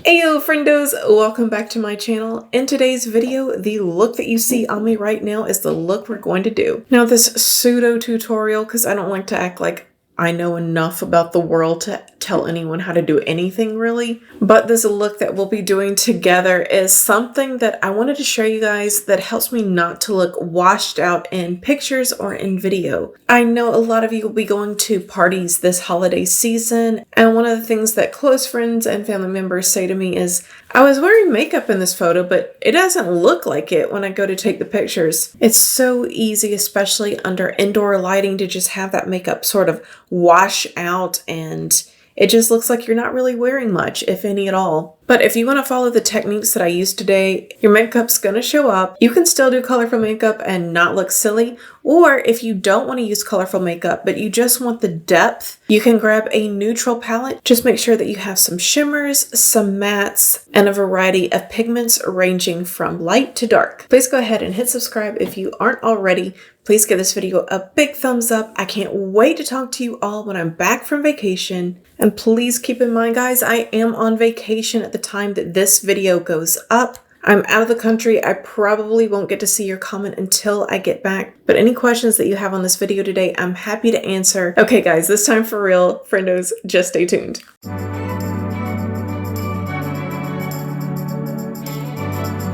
Ayo friendos, welcome back to my channel. In today's video, the look that you see on me right now is the look we're going to do. Now this pseudo tutorial, because I don't like to act like I know enough about the world to tell anyone how to do anything really, but this look that we'll be doing together is something that I wanted to show you guys that helps me not to look washed out in pictures or in video. I know a lot of you will be going to parties this holiday season, and one of the things that close friends and family members say to me is, I was wearing makeup in this photo, but it doesn't look like it when I go to take the pictures. It's so easy, especially under indoor lighting, to just have that makeup sort of wash out and it just looks like you're not really wearing much, if any at all. But if you want to follow the techniques that I used today, your makeup's going to show up. You can still do colorful makeup and not look silly. Or if you don't want to use colorful makeup, but you just want the depth, you can grab a neutral palette. Just make sure that you have some shimmers, some mattes, and a variety of pigments ranging from light to dark. Please go ahead and hit subscribe if you aren't already. Please give this video a big thumbs up. I can't wait to talk to you all when I'm back from vacation. And please keep in mind, guys, I am on vacation at the time that this video goes up. I'm out of the country. I probably won't get to see your comment until I get back. But any questions that you have on this video today, I'm happy to answer. Okay, guys, this time for real. Friendos, just stay tuned.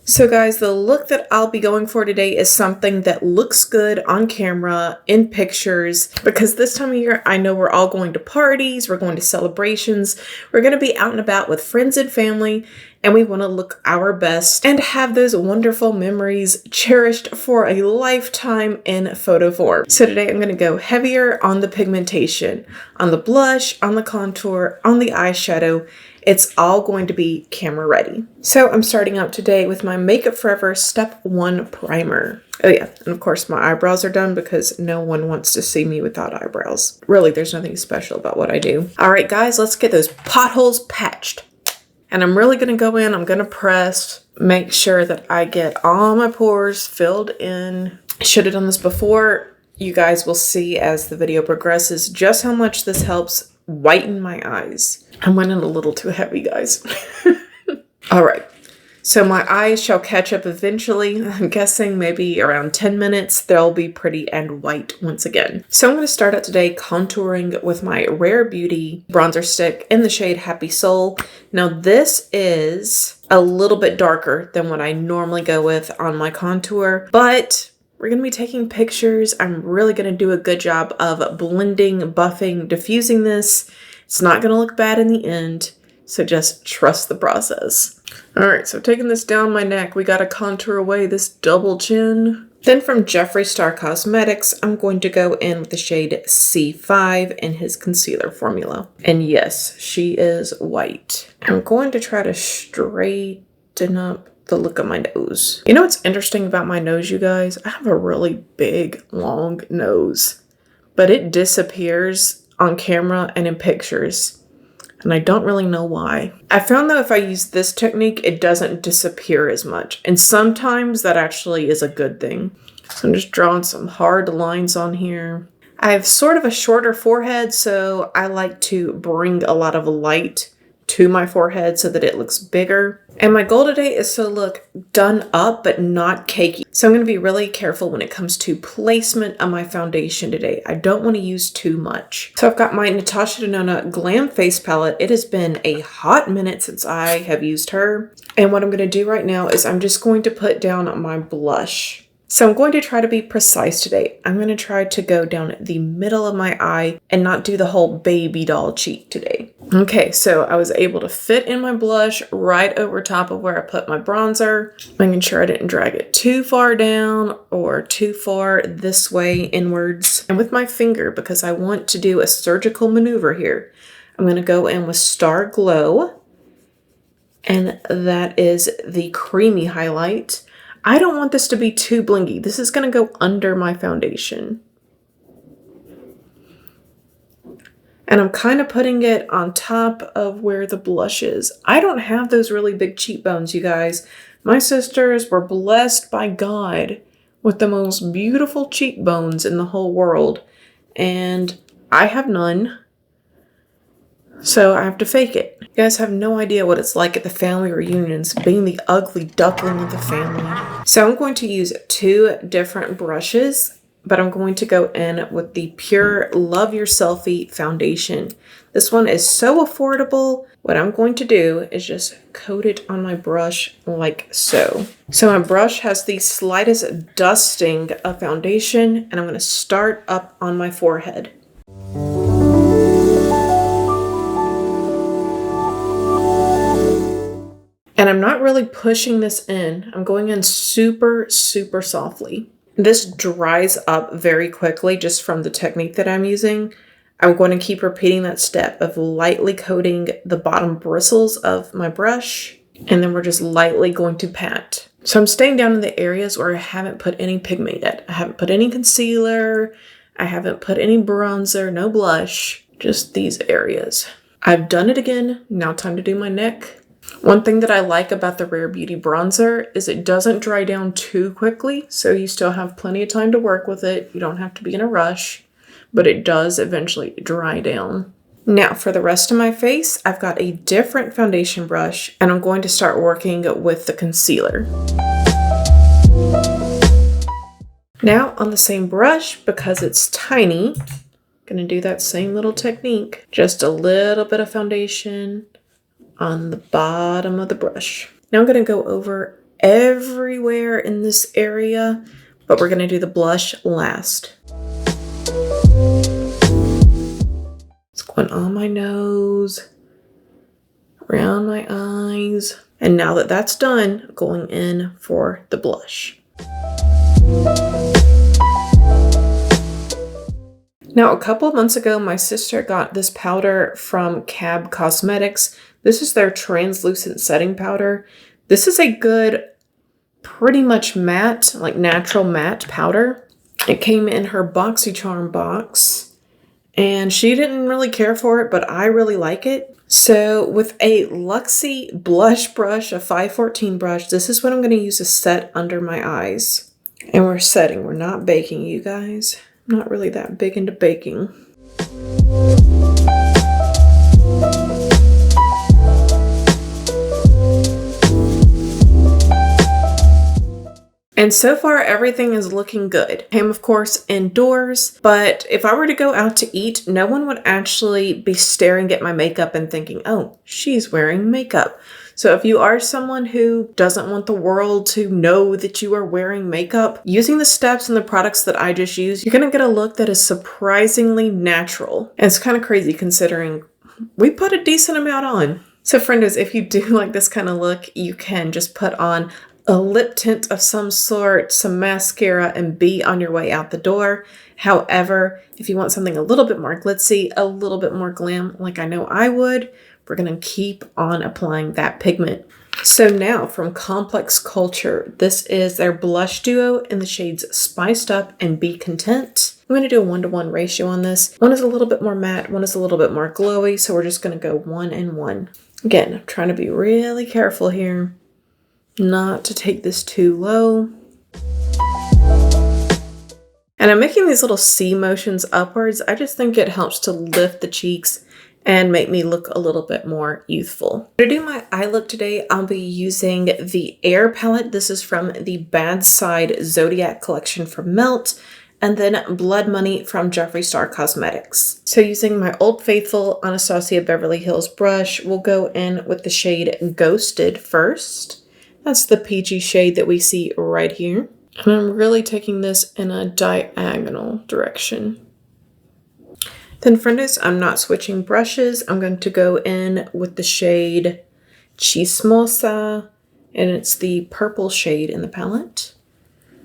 So guys, the look that I'll be going for today is something that looks good on camera, in pictures, because this time of year, I know we're all going to parties, we're going to celebrations, we're going to be out and about with friends and family, and we want to look our best and have those wonderful memories cherished for a lifetime in photo form. So today I'm going to go heavier on the pigmentation, on the blush, on the contour, on the eyeshadow. It's all going to be camera ready. So I'm starting out today with my Makeup Forever Step 1 Primer. Oh yeah, and of course my eyebrows are done because no one wants to see me without eyebrows. Really, there's nothing special about what I do. All right, guys, let's get those potholes patched. And I'm really gonna go in, I'm gonna press, make sure that I get all my pores filled in. I should have done this before. You guys will see as the video progresses just how much this helps whiten my eyes. I went in a little too heavy, guys. All right, so my eyes shall catch up eventually. I'm guessing maybe around 10 minutes, they'll be pretty and white once again. So I'm going to start out today contouring with my Rare Beauty bronzer stick in the shade Happy Soul. Now this is a little bit darker than what I normally go with on my contour, but we're going to be taking pictures. I'm really going to do a good job of blending, buffing, diffusing this. It's not going to look bad in the end, so just trust the process. All right, so taking this down my neck, we got to contour away this double chin. Then from Jeffree Star Cosmetics, I'm going to go in with the shade C5 in his concealer formula. And yes, she is white. I'm going to try to straighten up the look of my nose. You know what's interesting about my nose, you guys? I have a really big, long nose, but it disappears on camera and in pictures, and I don't really know why. I found that if I use this technique, it doesn't disappear as much, and sometimes that actually is a good thing. So I'm just drawing some hard lines on here. I have sort of a shorter forehead, so I like to bring a lot of light to my forehead so that it looks bigger. And my goal today is to look done up but not cakey. So I'm going to be really careful when it comes to placement of my foundation today. I don't want to use too much. So I've got my Natasha Denona Glam Face Palette. It has been a hot minute since I have used her. And what I'm going to do right now is I'm just going to put down my blush. So I'm going to try to be precise today. I'm going to try to go down the middle of my eye and not do the whole baby doll cheek today. Okay, so I was able to fit in my blush right over top of where I put my bronzer, making sure I didn't drag it too far down or too far this way inwards. And with my finger, because I want to do a surgical maneuver here, I'm going to go in with Star Glow, and that is the creamy highlight. I don't want this to be too blingy. This is going to go under my foundation. And I'm kind of putting it on top of where the blush is. I don't have those really big cheekbones, you guys. My sisters were blessed by God with the most beautiful cheekbones in the whole world. And I have none. So I have to fake it. You guys have no idea what it's like at the family reunions, being the ugly duckling of the family. So I'm going to use 2 different brushes, but I'm going to go in with the Pure Love Your Selfie foundation. This one is so affordable. What I'm going to do is just coat it on my brush like so. So my brush has the slightest dusting of foundation, and I'm going to start up on my forehead. And I'm not really pushing this in. I'm going in super, super softly. This dries up very quickly just from the technique that I'm using. I'm going to keep repeating that step of lightly coating the bottom bristles of my brush, and then we're just lightly going to pat. So I'm staying down in the areas where I haven't put any pigment yet. I haven't put any concealer. I haven't put any bronzer, no blush, just these areas. I've done it again. Now time to do my neck. One thing that I like about the Rare Beauty bronzer is it doesn't dry down too quickly, so you still have plenty of time to work with it. You don't have to be in a rush, but it does eventually dry down. Now for the rest of my face, I've got a different foundation brush, and I'm going to start working with the concealer. Now on the same brush, because it's tiny, I'm gonna do that same little technique. Just a little bit of foundation on the bottom of the brush. Now I'm going to go over everywhere in this area, but we're going to do the blush last. It's going on my nose, around my eyes, and now that that's done, going in for the blush. Now, a couple of months ago, my sister got this powder from Cab Cosmetics. This is their translucent setting powder. This is a good, pretty much matte, like natural matte powder. It came in her BoxyCharm box, and she didn't really care for it, but I really like it. So with a Luxie blush brush, a 514 brush, this is what I'm going to use to set under my eyes. And we're setting, we're not baking, you guys. I'm not really that big into baking. And so far, everything is looking good. I'm, of course, indoors, but if I were to go out to eat, no one would actually be staring at my makeup and thinking, oh, she's wearing makeup. So if you are someone who doesn't want the world to know that you are wearing makeup, using the steps and the products that I just used, you're going to get a look that is surprisingly natural. And it's kind of crazy considering we put a decent amount on. So friendos, if you do like this kind of look, you can just put on a lip tint of some sort, some mascara, and be on your way out the door. However, if you want something a little bit more glitzy, a little bit more glam, like I know I would, we're going to keep on applying that pigment. So now from Complex Culture, this is their blush duo in the shades Spiced Up and Be Content. I'm going to do a 1-to-1 ratio on this. One is a little bit more matte, one is a little bit more glowy, so we're just going to go 1 and 1. Again, I'm trying to be really careful here not to take this too low. And I'm making these little C motions upwards. I just think it helps to lift the cheeks and make me look a little bit more youthful. To do my eye look today, I'll be using the Air palette. This is from the Bad Side Zodiac collection from Melt, and then Blood Money from Jeffree Star Cosmetics. So using my Old Faithful Anastasia Beverly Hills brush, we'll go in with the shade Ghosted first. That's the peachy shade that we see right here. And I'm really taking this in a diagonal direction. Then friendos, I'm not switching brushes. I'm going to go in with the shade Chismosa, and it's the purple shade in the palette.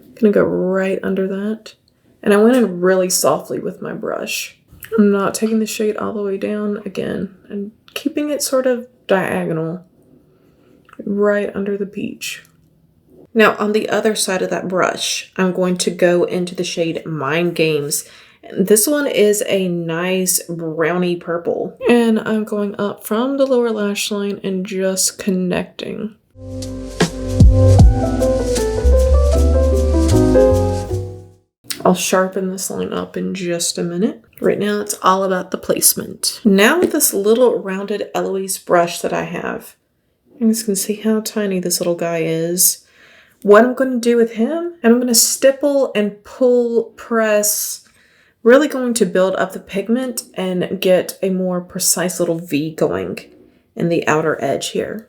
I'm gonna go right under that. And I went in really softly with my brush. I'm not taking the shade all the way down again, and keeping it sort of diagonal, right under the peach. Now on the other side of that brush, I'm going to go into the shade Mind Games. This one is a nice brownie purple. And I'm going up from the lower lash line and just connecting. I'll sharpen this line up in just a minute. Right now, it's all about the placement. Now with this little rounded Eloise brush that I have, you guys can see how tiny this little guy is. What I'm going to do with him, and I'm going to stipple and pull press, really going to build up the pigment and get a more precise little V going in the outer edge here.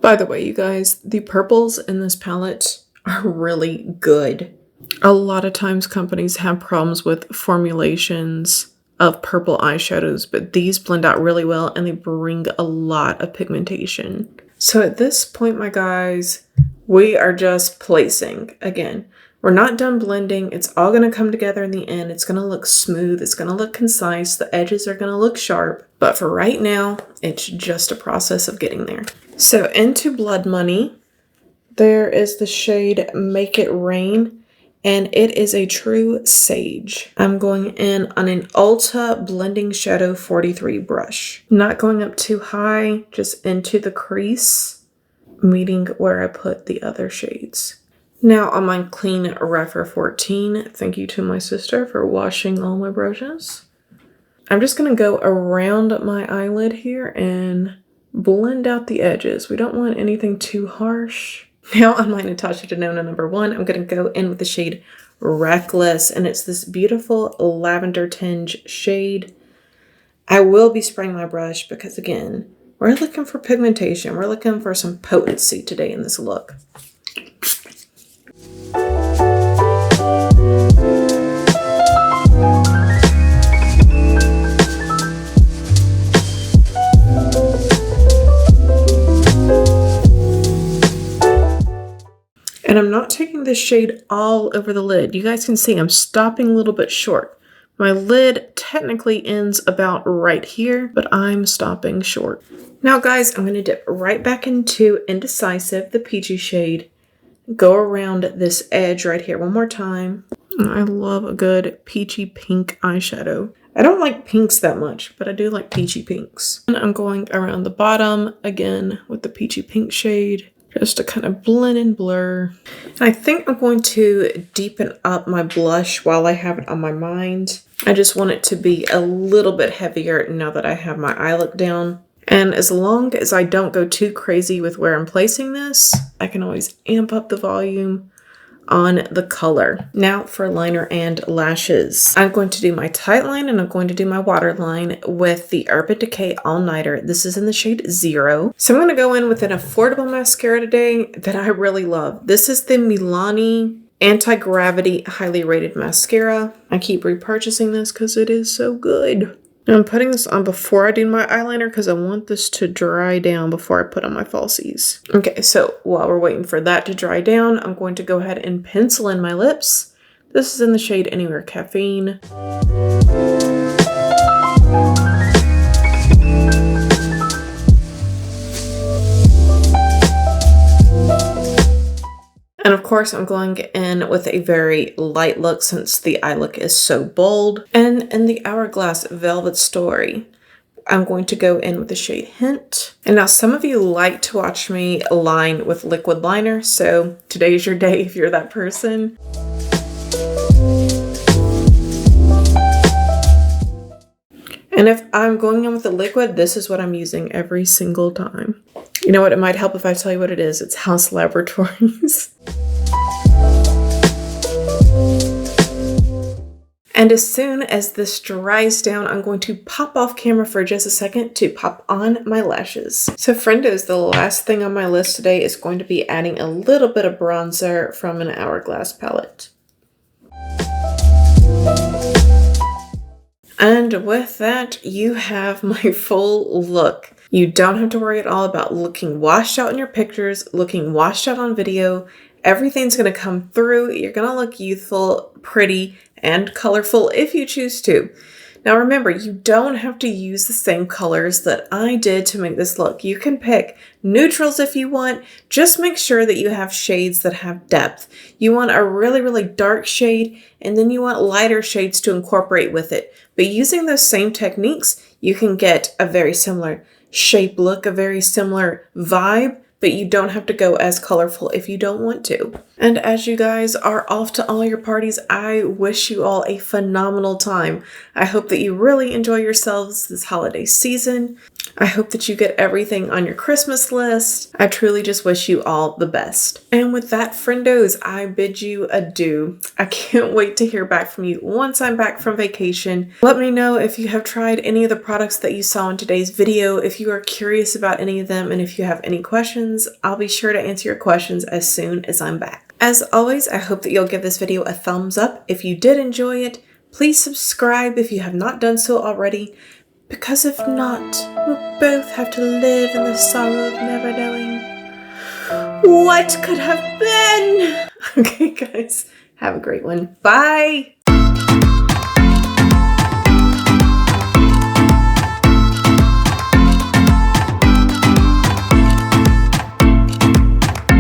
By the way, you guys, the purples in this palette are really good. A lot of times companies have problems with formulations of purple eyeshadows, but these blend out really well and they bring a lot of pigmentation. So at this point, my guys, we are just placing. Again, we're not done blending. It's all going to come together in the end. It's going to look smooth. It's going to look concise. The edges are going to look sharp. But for right now, it's just a process of getting there. So into Blood Money, there is the shade Make It Rain. And it is a true sage. I'm going in on an Ulta Blending Shadow 43 brush. Not going up too high, just into the crease, meeting where I put the other shades. Now on my Clean Rephr 14, thank you to my sister for washing all my brushes. I'm just gonna go around my eyelid here and blend out the edges. We don't want anything too harsh. Now on my Natasha Denona number 1, I'm going to go in with the shade Reckless, and it's this beautiful lavender tinge shade. I will be spraying my brush because, again, we're looking for pigmentation. We're looking for some potency today in this look. And I'm not taking this shade all over the lid. You guys can see I'm stopping a little bit short. My lid technically ends about right here, but I'm stopping short. Now guys, I'm going to dip right back into Indecisive, the peachy shade. Go around this edge right here one more time. I love a good peachy pink eyeshadow. I don't like pinks that much, but I do like peachy pinks. And I'm going around the bottom again with the peachy pink shade, just to kind of blend and blur. And I think I'm going to deepen up my blush while I have it on my mind. I just want it to be a little bit heavier now that I have my eye look down. And as long as I don't go too crazy with where I'm placing this, I can always amp up the volume on the color. Now for liner and lashes. I'm going to do my tight line and I'm going to do my waterline with the Urban Decay All Nighter. This is in the shade 0. So I'm going to go in with an affordable mascara today that I really love. This is the Milani Anti-Gravity Highly Rated Mascara. I keep repurchasing this because it is so good. Now I'm putting this on before I do my eyeliner because I want this to dry down before I put on my falsies. Okay, so while we're waiting for that to dry down, I'm going to go ahead and pencil in my lips. This is in the shade Anywhere Caffeine. And of course, I'm going in with a very light look since the eye look is so bold. And in the Hourglass Velvet Story, I'm going to go in with the shade Hint. And now some of you like to watch me line with liquid liner, so today's your day if you're that person. And if I'm going in with the liquid, this is what I'm using every single time. You know what? It might help if I tell you what it is. It's House Laboratories. And as soon as this dries down, I'm going to pop off camera for just a second to pop on my lashes. So Friendos, the last thing on my list today is going to be adding a little bit of bronzer from an Hourglass palette. And with that, you have my full look. You don't have to worry at all about looking washed out in your pictures, looking washed out on video. Everything's going to come through. You're going to look youthful, pretty, and colorful if you choose to. Now remember, you don't have to use the same colors that I did to make this look. You can pick neutrals if you want. Just make sure that you have shades that have depth. You want a really, really dark shade, and then you want lighter shades to incorporate with it. But using those same techniques, you can get a very similar shape look, a very similar vibe, but you don't have to go as colorful if you don't want to. And as you guys are off to all your parties, I wish you all a phenomenal time. I hope that you really enjoy yourselves this holiday season. I hope that you get everything on your Christmas list. I truly just wish you all the best. And with that, friendos, I bid you adieu. I can't wait to hear back from you once I'm back from vacation. Let me know if you have tried any of the products that you saw in today's video, if you are curious about any of them, and if you have any questions. I'll be sure to answer your questions as soon as I'm back. As always, I hope that you'll give this video a thumbs up if you did enjoy it. Please subscribe if you have not done so already, because if not, we'll both have to live in the sorrow of never knowing what could have been. Okay, guys, have a great one. Bye!